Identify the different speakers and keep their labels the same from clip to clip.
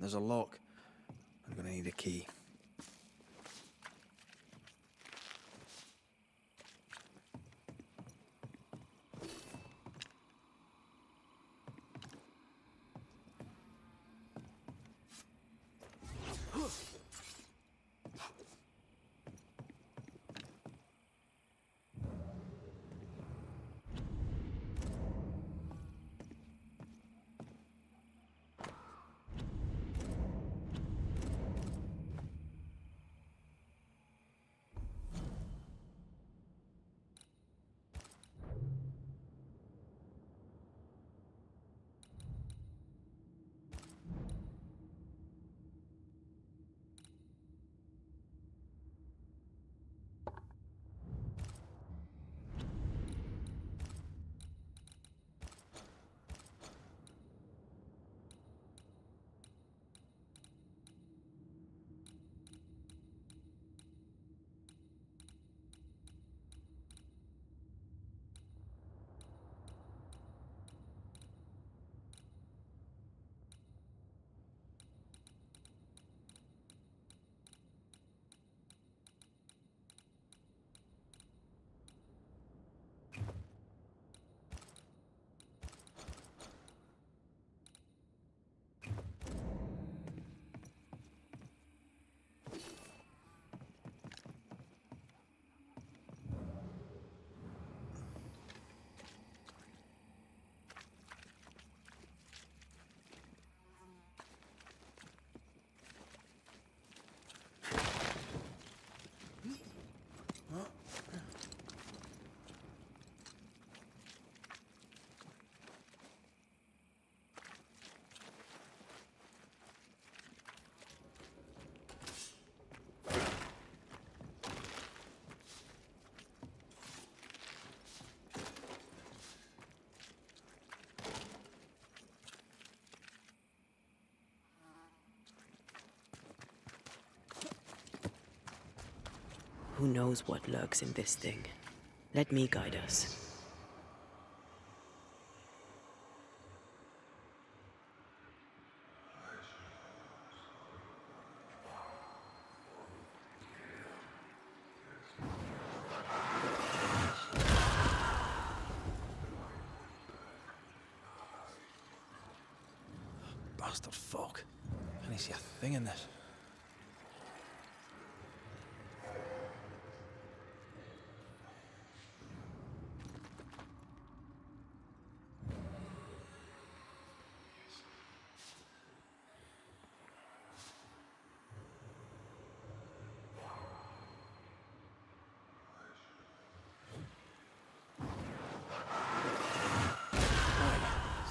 Speaker 1: There's a lock. I'm gonna need a key.
Speaker 2: Who knows what lurks in this thing? Let me guide us.
Speaker 1: Bastard fuck. Can I see a thing in this?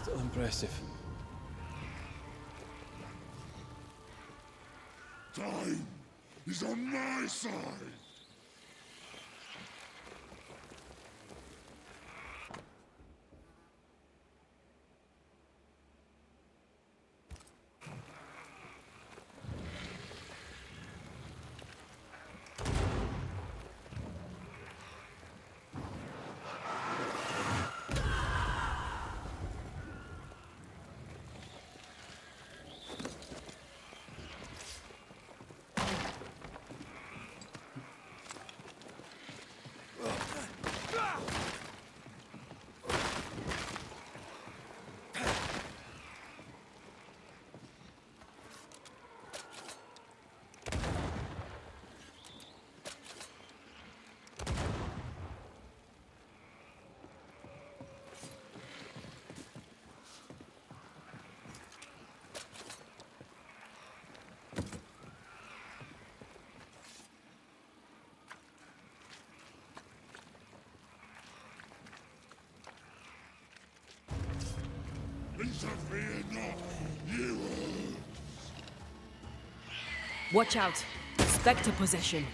Speaker 1: Still impressive.
Speaker 3: Time is on my side! Interfere not, you
Speaker 2: Watch out! Spectre possession.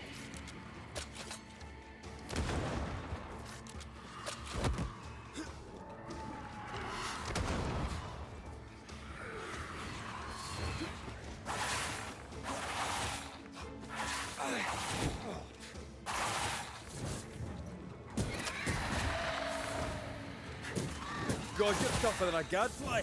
Speaker 1: God, you're tougher than a gadfly.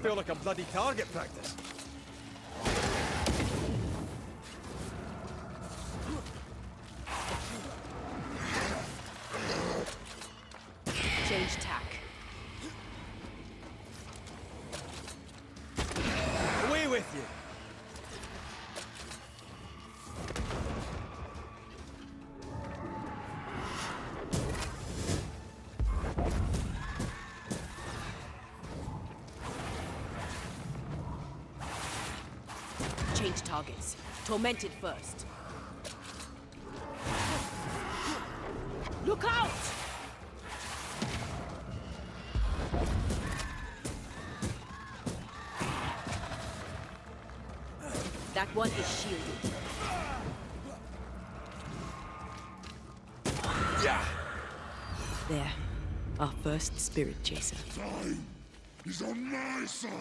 Speaker 1: feel like a bloody target practice.
Speaker 2: Change tack.
Speaker 1: Away with you!
Speaker 2: Change targets. Tormented first. Look out! That one is shielded.
Speaker 1: Yeah!
Speaker 2: There. Our first spirit chaser.
Speaker 3: Time is on my side.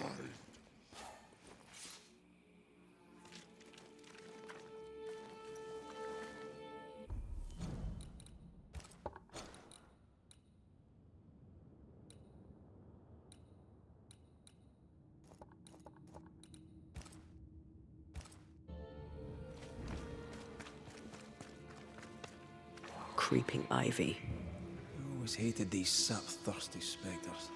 Speaker 2: Creeping ivy.
Speaker 1: I always hated these sap-thirsty spectres.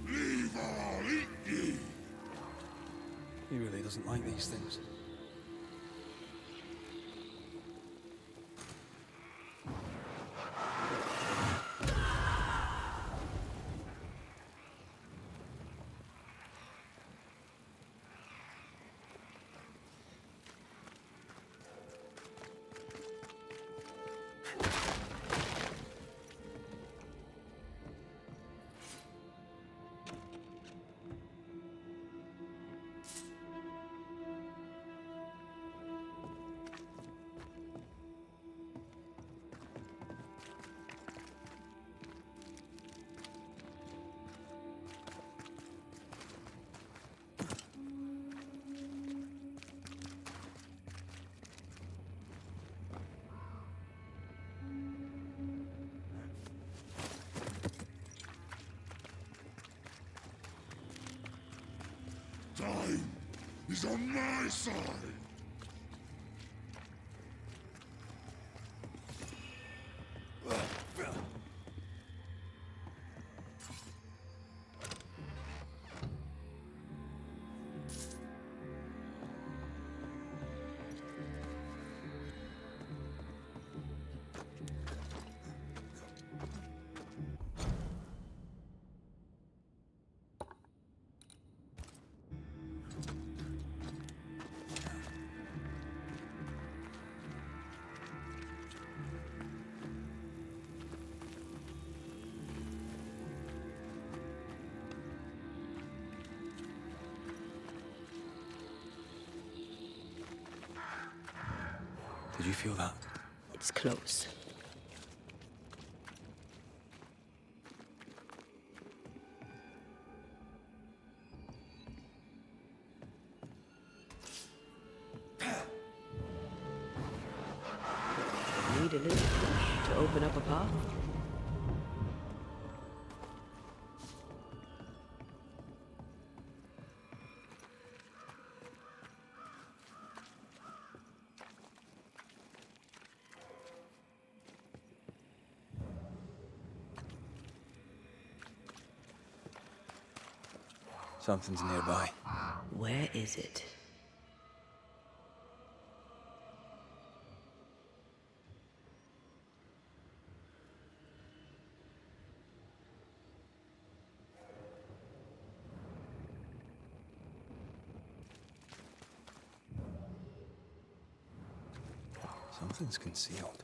Speaker 3: Leave or I'll eat ye.
Speaker 1: He really doesn't like these things.
Speaker 3: Time is on my side.
Speaker 1: Did you feel that?
Speaker 2: It's close. Need a little push to open up a path.
Speaker 1: Something's nearby.
Speaker 2: Where is it?
Speaker 1: Something's concealed.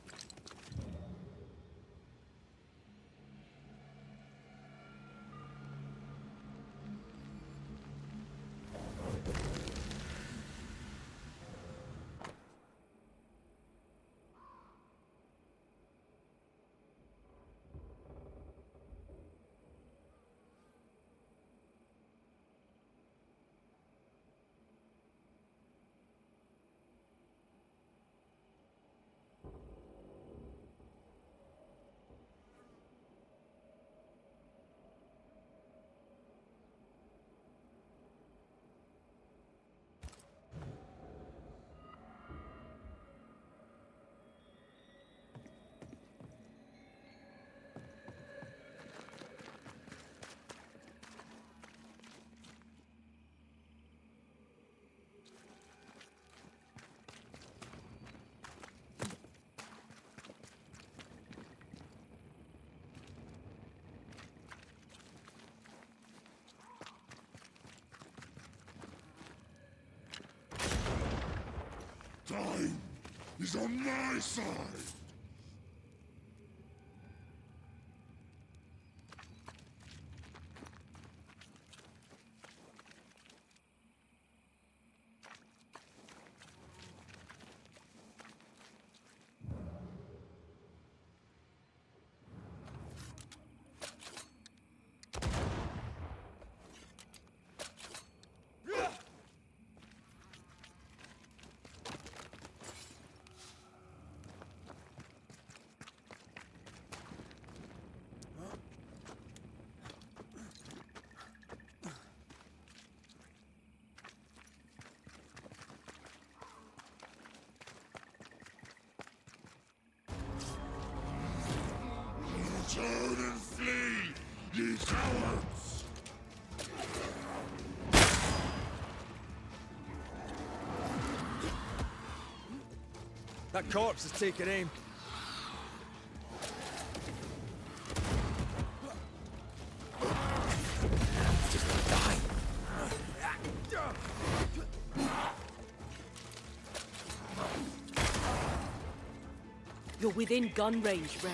Speaker 3: Time is on my side. Turn and flee, ye cowards!
Speaker 1: That corpse is taking aim. Just die.
Speaker 2: You're within gun range, Red.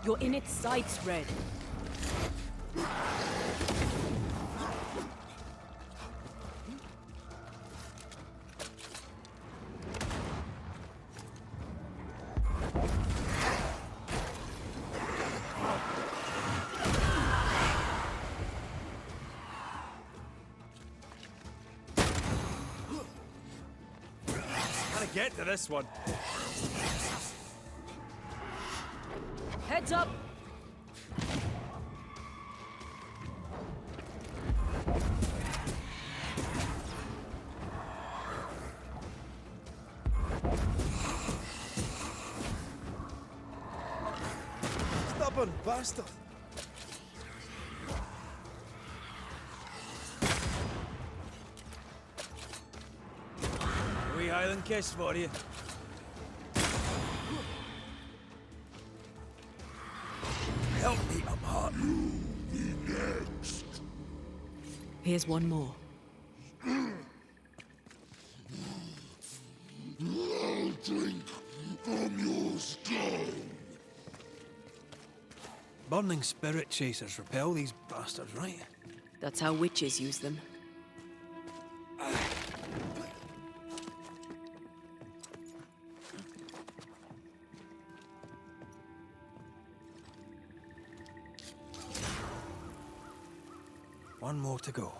Speaker 2: You're in its sights, Red.
Speaker 1: Gotta get to this one.
Speaker 2: Heads up!
Speaker 1: Stubborn bastard. A wee Highland kiss for you. Help me, I'm hurt.
Speaker 3: Be next.
Speaker 2: Here's one more.
Speaker 3: I'll drink from your stone.
Speaker 1: Burning spirit chasers repel these bastards, right?
Speaker 2: That's how witches use them.
Speaker 1: One more to go.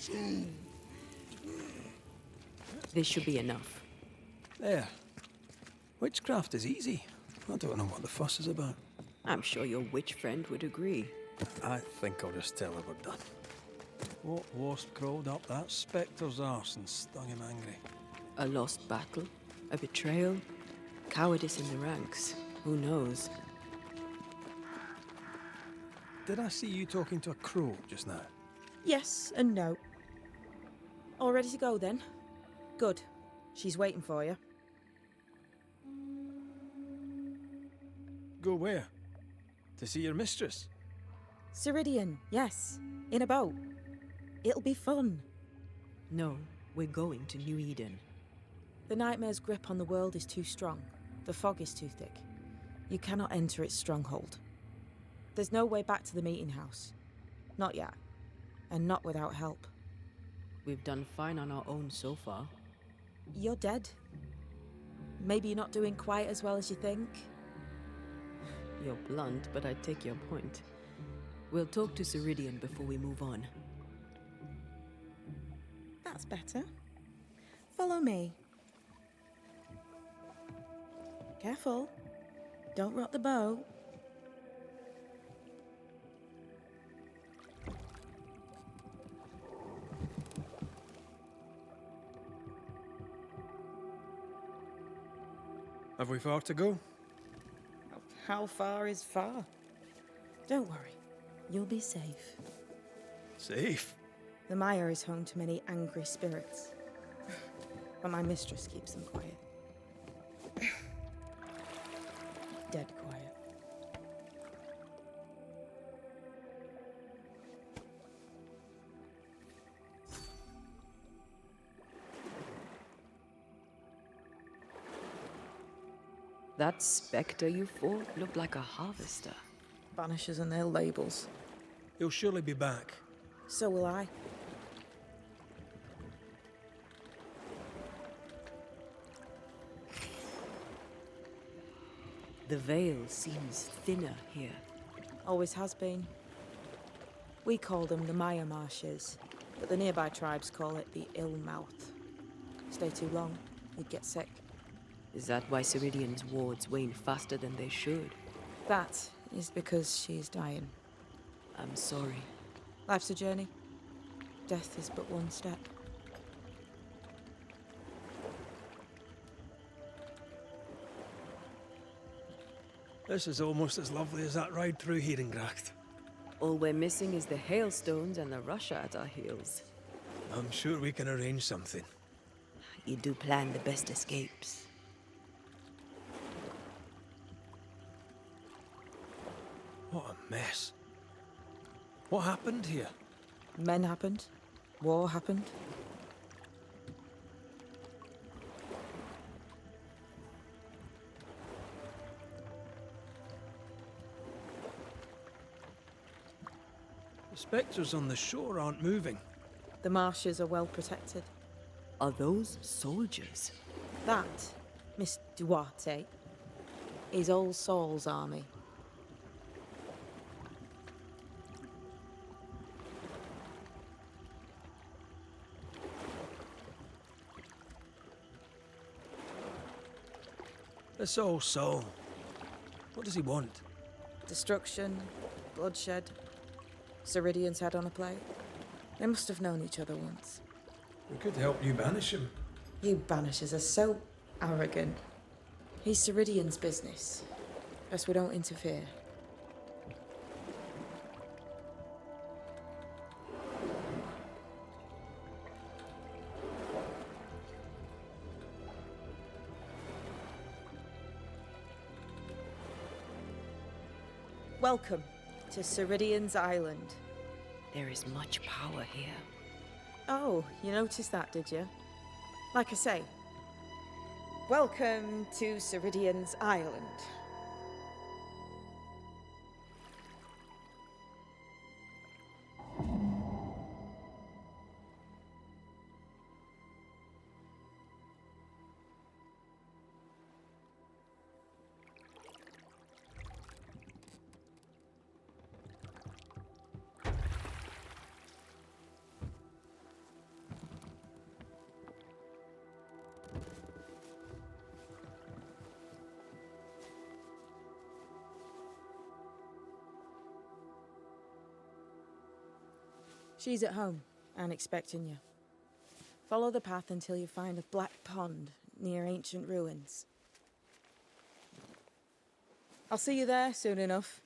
Speaker 3: too.
Speaker 2: This should be enough.
Speaker 1: There. Witchcraft is easy. I don't know what the fuss is about.
Speaker 2: I'm sure your witch friend would agree.
Speaker 1: I think I'll just tell her we're done. What wasp crawled up that spectre's arse and stung him angry?
Speaker 2: A lost battle? A betrayal? Cowardice in the ranks? Who knows?
Speaker 1: Did I see you talking to a crow just now?
Speaker 4: Yes and no. All ready to go then? Good. She's waiting for you.
Speaker 1: Go where? To see your mistress?
Speaker 4: Ceridian, yes. In a boat. It'll be fun.
Speaker 2: No, we're going to New Eden.
Speaker 4: The nightmare's grip on the world is too strong. The fog is too thick. You cannot enter its stronghold. There's no way back to the meeting house. Not yet. And not without help.
Speaker 2: We've done fine on our own so far.
Speaker 4: You're dead. Maybe you're not doing quite as well as you think.
Speaker 2: You're blunt, but I take your point. We'll talk to Ceridian before we move on.
Speaker 4: That's better. Follow me. Careful. Don't rock the boat.
Speaker 1: Have we far to go?
Speaker 4: How far is far? Don't worry. You'll be safe.
Speaker 1: Safe.
Speaker 4: The mire is home to many angry spirits. But my mistress keeps them quiet. Dead quiet.
Speaker 2: That spectre you fought looked like a harvester.
Speaker 4: Banishers and their labels.
Speaker 1: He'll surely be back.
Speaker 4: So will I.
Speaker 2: The veil seems thinner here.
Speaker 4: Always has been. We call them the Maya Marshes, but the nearby tribes call it the Ill Mouth. Stay too long, you'd get sick.
Speaker 2: Is that why Ceridian's wards wane faster than they should?
Speaker 4: That is because she's dying.
Speaker 2: I'm sorry.
Speaker 4: Life's a journey. Death is but one step.
Speaker 1: This is almost as lovely as that ride through Herengracht.
Speaker 2: All we're missing is the hailstones and the Russia at our heels.
Speaker 1: I'm sure we can arrange something.
Speaker 2: You do plan the best escapes.
Speaker 1: What a mess. What happened here?
Speaker 4: Men happened. War happened.
Speaker 1: The spectres on the shore aren't moving.
Speaker 4: The marshes are well protected.
Speaker 2: Are those soldiers?
Speaker 4: That, Miss Duarte, is All Saul's army.
Speaker 1: This old soul. What does he want?
Speaker 4: Destruction, bloodshed. Ceridian's head on a plate. They must have known each other once.
Speaker 1: We could help you banish him.
Speaker 4: You banishers are so arrogant. He's Ceridian's business. Best we don't interfere. Welcome to Ceridian's Island.
Speaker 2: There is much power here.
Speaker 4: Oh, you noticed that, did you? Like I say, welcome to Ceridian's Island. She's at home and expecting you. Follow the path until you find a black pond near ancient ruins. I'll see you there soon enough.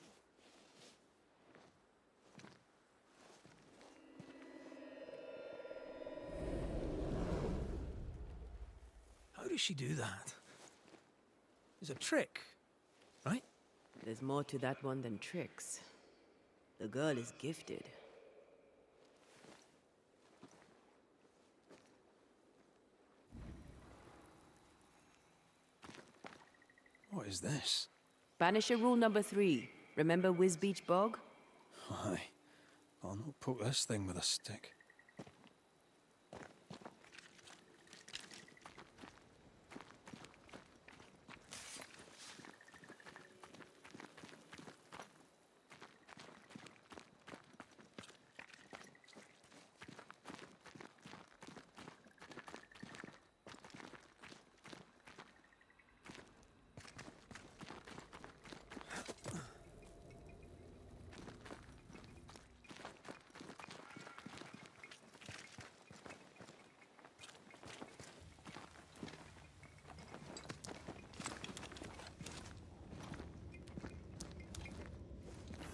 Speaker 1: How does she do that? It's a trick, right?
Speaker 2: There's more to that one than tricks. The girl is gifted.
Speaker 1: What is this?
Speaker 2: Banisher rule number 3. Remember Wisbeach Bog?
Speaker 1: Aye. I'll not poke this thing with a stick.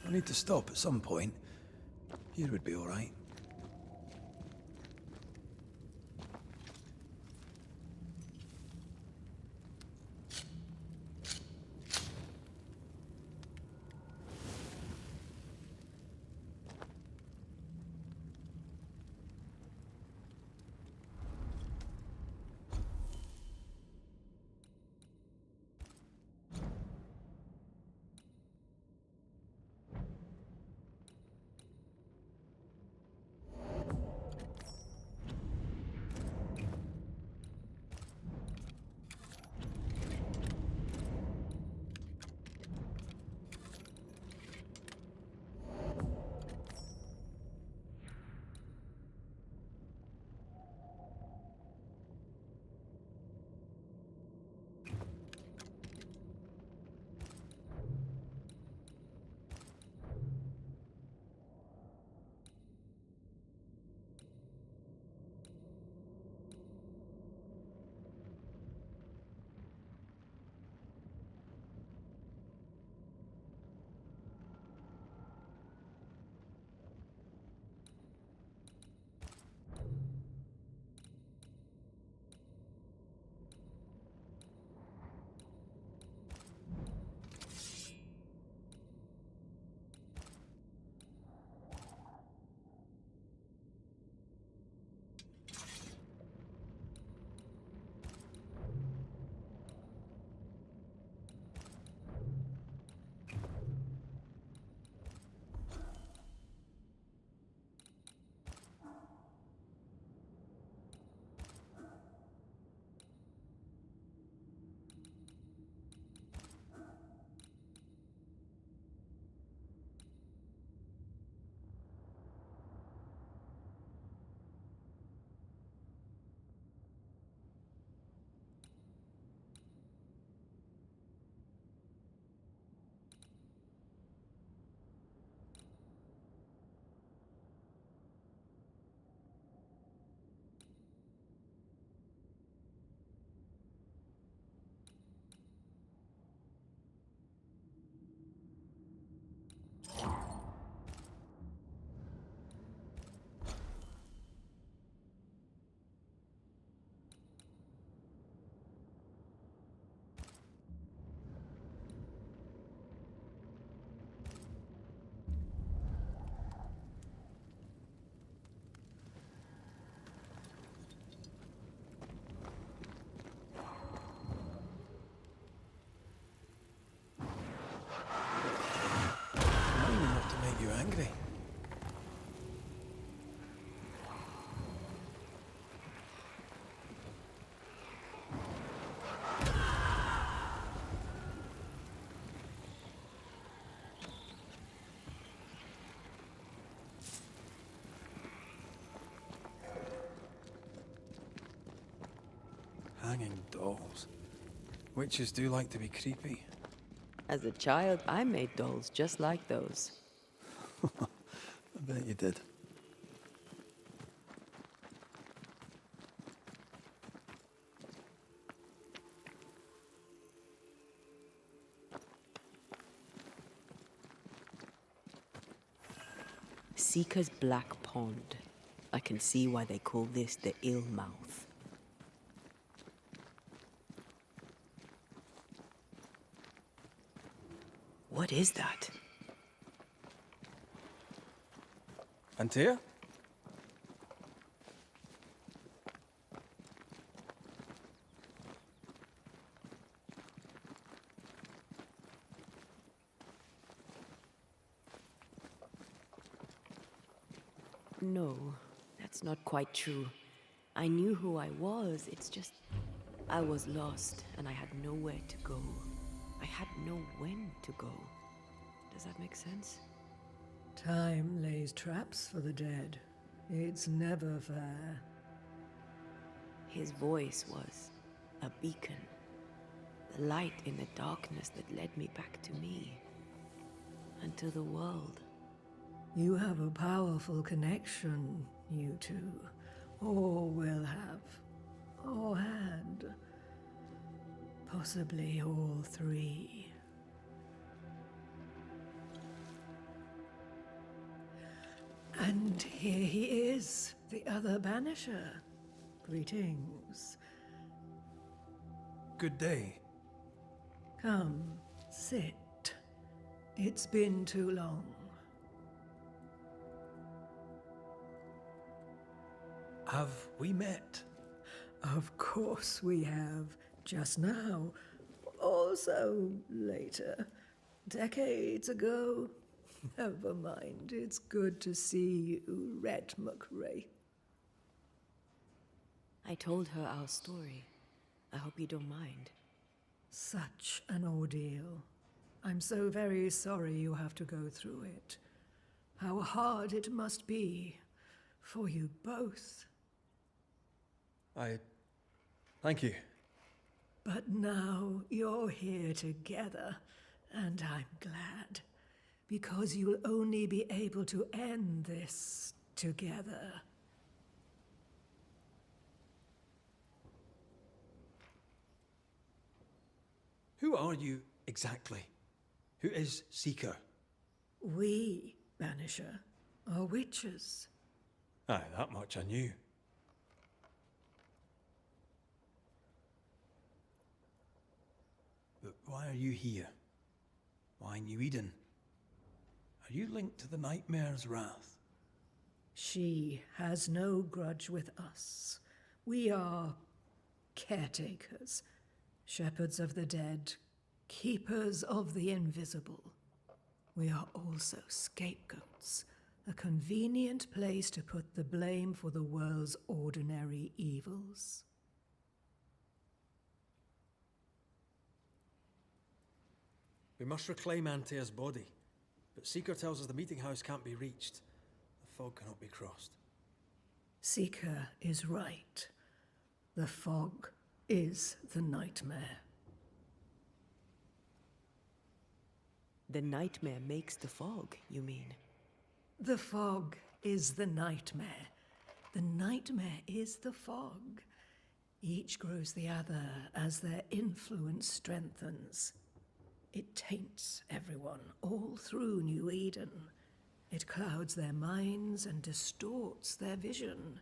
Speaker 1: I need to stop at some point. Here would be all right. Mine enough to make you angry. Hanging dolls. Witches do like to be creepy.
Speaker 2: As a child, I made dolls just like those.
Speaker 1: I bet you did.
Speaker 2: Seeker's Black Pond. I can see why they call this the Ill Mouth. What is that?
Speaker 1: Antea?
Speaker 2: No, that's not quite true. I knew who I was, it's just... I was lost, and I had nowhere to go. I had no when to go. Does that make sense?
Speaker 5: Time lays traps for the dead. It's never fair.
Speaker 2: His voice was a beacon. The light in the darkness that led me back to me. And to the world.
Speaker 5: You have a powerful connection, you two. Or will have. Or had. Possibly all three. And here he is, the other Banisher. Greetings.
Speaker 1: Good day.
Speaker 5: Come, sit. It's been too long.
Speaker 1: Have we met?
Speaker 5: Of course we have. Just now. Also later. Decades ago. Never mind. It's good to see you, Red McRae.
Speaker 2: I told her our story. I hope you don't mind.
Speaker 5: Such an ordeal. I'm so very sorry you have to go through it. How hard it must be for you both.
Speaker 1: Thank you.
Speaker 5: But now you're here together, and I'm glad. Because you'll only be able to end this together.
Speaker 1: Who are you exactly? Who is Seeker?
Speaker 5: We, Banisher, are witches.
Speaker 1: Aye, that much I knew. But why are you here? Why New Eden? Are you linked to the Nightmare's wrath?
Speaker 5: She has no grudge with us. We are caretakers, shepherds of the dead, keepers of the invisible. We are also scapegoats, a convenient place to put the blame for the world's ordinary evils.
Speaker 1: We must reclaim Antea's body, but Seeker tells us the meeting house can't be reached. The fog cannot be crossed.
Speaker 5: Seeker is right. The fog is the nightmare.
Speaker 2: The nightmare makes the fog, you mean?
Speaker 5: The fog is the nightmare. The nightmare is the fog. Each grows the other as their influence strengthens. It taints everyone, all through New Eden. It clouds their minds and distorts their vision.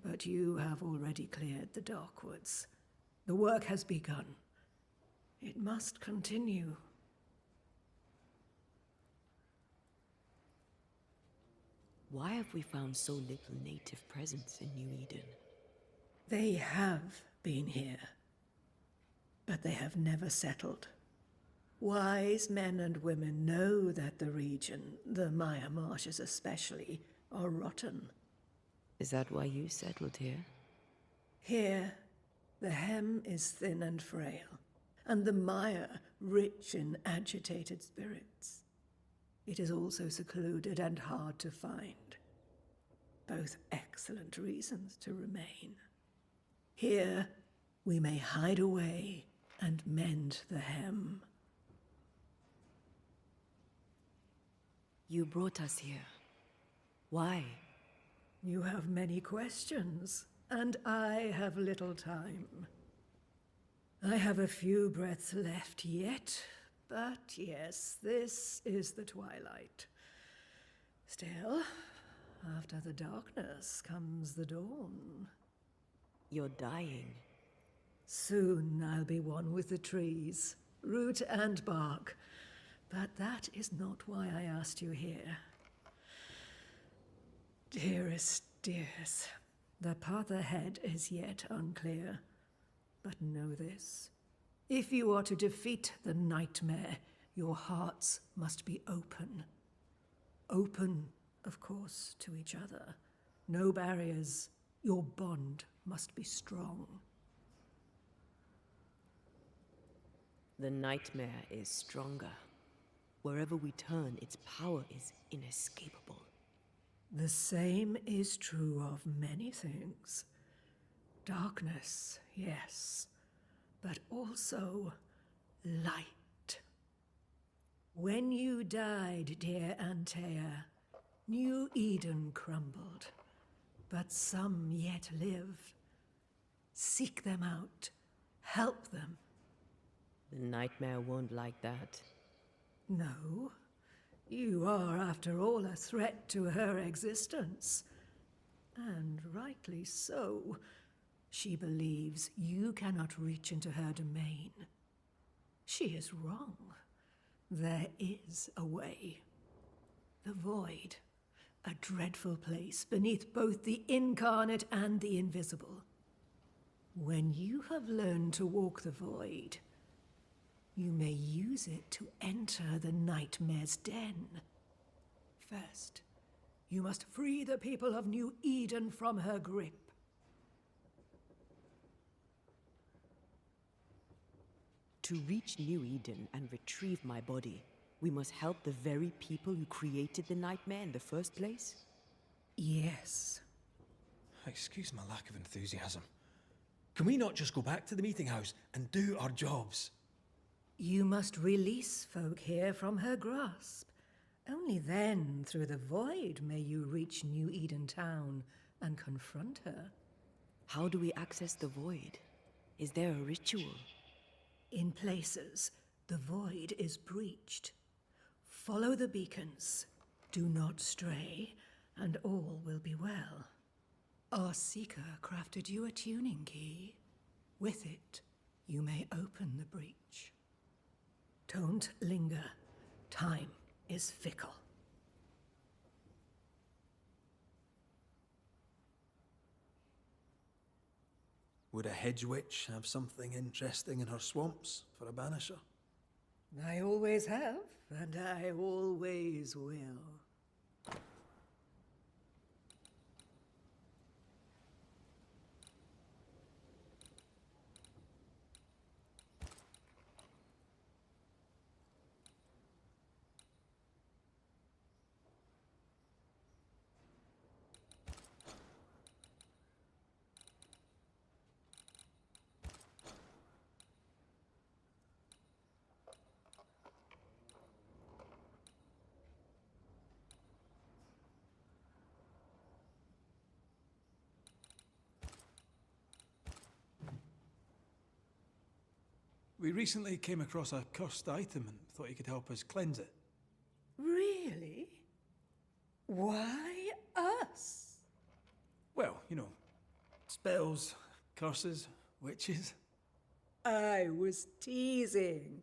Speaker 5: But you have already cleared the Darkwoods. The work has begun. It must continue.
Speaker 2: Why have we found so little native presence in New Eden?
Speaker 5: They have been here, but they have never settled. Wise men and women know that the region, the Maya Marshes especially, are rotten.
Speaker 2: Is that why you settled here?
Speaker 5: Here, the hem is thin and frail, and the mire rich in agitated spirits. It is also secluded and hard to find. Both excellent reasons to remain. Here, we may hide away and mend the hem.
Speaker 2: You brought us here. Why?
Speaker 5: You have many questions, and I have little time. I have a few breaths left yet, but yes, this is the twilight. Still, after the darkness comes the dawn.
Speaker 2: You're dying.
Speaker 5: Soon I'll be one with the trees, root and bark. But that is not why I asked you here. Dearest dears, the path ahead is yet unclear. But know this. If you are to defeat the nightmare, your hearts must be open. Open, of course, to each other. No barriers. Your bond must be strong.
Speaker 2: The nightmare is stronger. Wherever we turn, its power is inescapable.
Speaker 5: The same is true of many things. Darkness, yes, but also light. When you died, dear Antea, New Eden crumbled, but some yet live. Seek them out, help them.
Speaker 2: The nightmare won't like that.
Speaker 5: No, you are, after all, a threat to her existence. And rightly so. She believes you cannot reach into her domain. She is wrong. There is a way. The void, a dreadful place beneath both the incarnate and the invisible. When you have learned to walk the void, you may use it to enter the nightmare's den. First, you must free the people of New Eden from her grip.
Speaker 2: To reach New Eden and retrieve my body, we must help the very people who created the nightmare in the first place?
Speaker 5: Yes.
Speaker 1: Excuse my lack of enthusiasm. Can we not just go back to the meeting house and do our jobs?
Speaker 5: You must release folk here from her grasp. Only then, through the void, may you reach New Eden Town and confront her.
Speaker 2: How do we access the void? Is there a ritual?
Speaker 5: In places, the void is breached. Follow the beacons. Do not stray, and all will be well. Our seeker crafted you a tuning key. With it, you may open the breach. Don't linger. Time is fickle.
Speaker 1: Would a hedge witch have something interesting in her swamps for a banisher?
Speaker 5: I always have, and I always will.
Speaker 1: We recently came across a cursed item and thought you could help us cleanse it.
Speaker 5: Really? Why us?
Speaker 1: Well, you know, spells, curses, witches.
Speaker 5: I was teasing.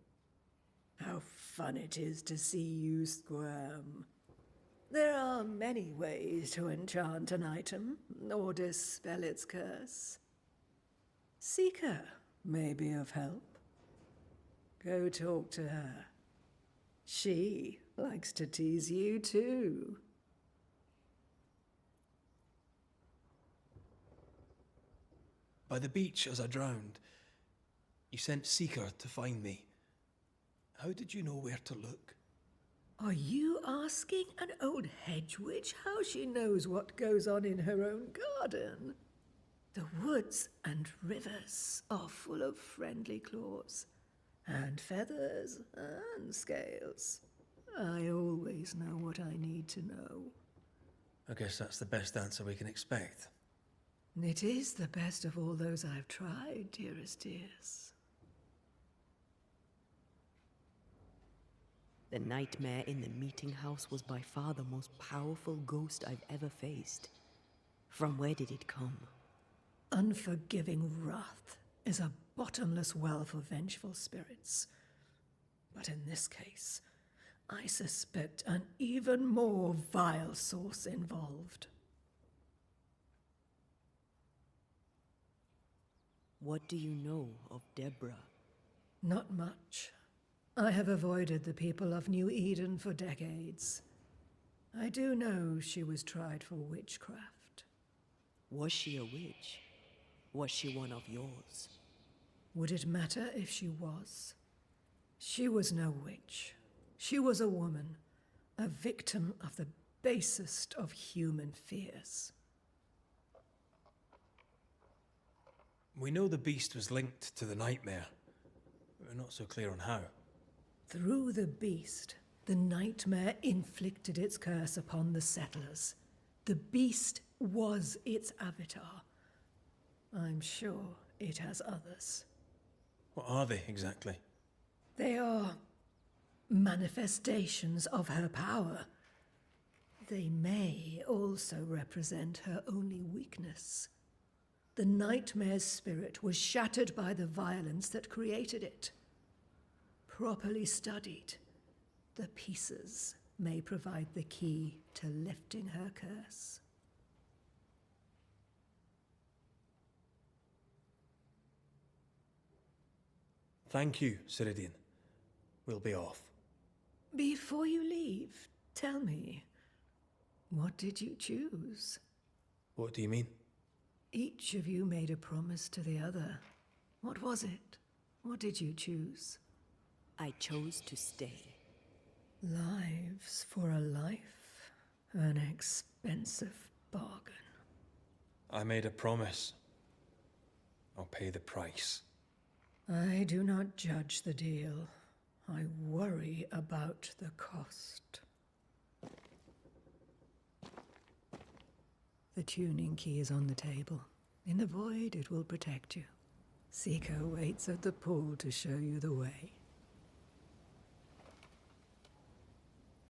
Speaker 5: How fun it is to see you squirm. There are many ways to enchant an item or dispel its curse. Seeker may be of help. Go talk to her. She likes to tease you too.
Speaker 1: By the beach as I drowned, you sent Seeker to find me. How did you know where to look?
Speaker 5: Are you asking an old hedge witch how she knows what goes on in her own garden? The woods and rivers are full of friendly claws, and feathers and scales. I always know what I need to know.
Speaker 1: I guess that's the best answer we can expect.
Speaker 5: It is the best of all those I've tried, dearest dears.
Speaker 2: The nightmare in the meeting house was by far the most powerful ghost I've ever faced. From where did it come?
Speaker 5: Unforgiving wrath is a bottomless well for vengeful spirits. But in this case, I suspect an even more vile source involved.
Speaker 2: What do you know of Deborah?
Speaker 5: Not much. I have avoided the people of New Eden for decades. I do know she was tried for witchcraft.
Speaker 2: Was she a witch? Was she one of yours?
Speaker 5: Would it matter if she was? She was no witch. She was a woman, a victim of the basest of human fears.
Speaker 1: We know the beast was linked to the nightmare. We're not so clear on how.
Speaker 5: Through the beast, the nightmare inflicted its curse upon the settlers. The beast was its avatar. I'm sure it has others.
Speaker 1: What are they exactly?
Speaker 5: They are manifestations of her power. They may also represent her only weakness. The nightmare's spirit was shattered by the violence that created it. Properly studied, the pieces may provide the key to lifting her curse.
Speaker 1: Thank you, Ceridian. We'll be off.
Speaker 5: Before you leave, tell me, what did you choose?
Speaker 1: What do you mean?
Speaker 5: Each of you made a promise to the other. What was it? What did you choose?
Speaker 2: I chose to stay.
Speaker 5: Lives for a life? An expensive bargain.
Speaker 1: I made a promise. I'll pay the price.
Speaker 5: I do not judge the deal. I worry about the cost. The tuning key is on the table. In the void, it will protect you. Seeker waits at the pool to show you the way.